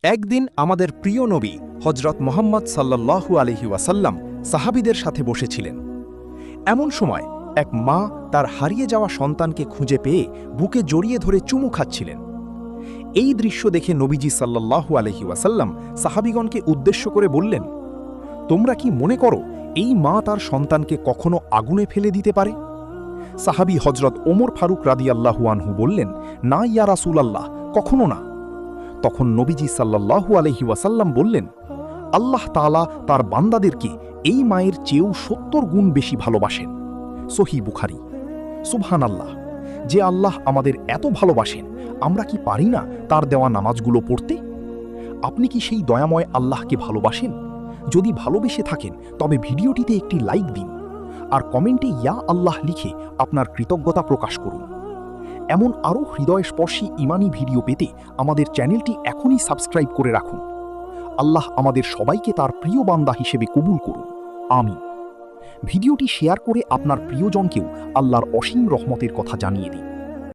একদিন আমাদের প্রিয় নবী হজরত মুহাম্মদ সাল্লাল্লাহু আলাইহি ওয়াসাল্লাম সাহাবীদের সাথে বসেছিলেন। এমন সময় এক মা তার হারিয়ে যাওয়া সন্তানকে খুঁজে পেয়ে বুকে জড়িয়ে ধরে চুমু খাচ্ছিলেন। এই দৃশ্য দেখে নবীজি সাল্লাল্লাহু আলাইহি ওয়াসাল্লাম সাহাবীগণকে উদ্দেশ্য করে বললেন, তোমরা কি মনে করো এই মা তার সন্তানকে কখনো আগুনে ফেলে দিতে পারে? সাহাবী হজরত ওমর ফারুক রাদিয়াল্লাহু আনহু বললেন, না ইয়া রাসূলাল্লাহ, কখনো না। তখন নবীজি সাল্লাল্লাহু আলাইহি ওয়াসাল্লাম বললেন, আল্লাহ তাআলা তার বান্দাদেরকে এই মায়ের চেয়েও ৭০ গুণ বেশি ভালোবাসেন। সহিহ বুখারী। সুবহানাল্লাহ! যে আল্লাহ আমাদের এত ভালোবাসেন, আমরা কি পারি না তার দেওয়া নামাজগুলো পড়তে? আপনি কি সেই দয়াময় আল্লাহকে ভালোবাসেন? যদি ভালোবেসে থাকেন তবে ভিডিওটিতে একটি লাইক দিন আর কমেন্টে ইয়া আল্লাহ লিখে আপনার কৃতজ্ঞতা প্রকাশ করুন। এমন আরও হৃদয়স্পর্শী ইমানি ভিডিও পেতে আমাদের চ্যানেলটি এখনই সাবস্ক্রাইব করে রাখুন। আল্লাহ আমাদের সবাইকে তার প্রিয় বান্দা হিসেবে কবুল করুন। আমিন। ভিডিওটি শেয়ার করে আপনার প্রিয়জনকেও আল্লাহর অসীম রহমতের কথা জানিয়ে দিন।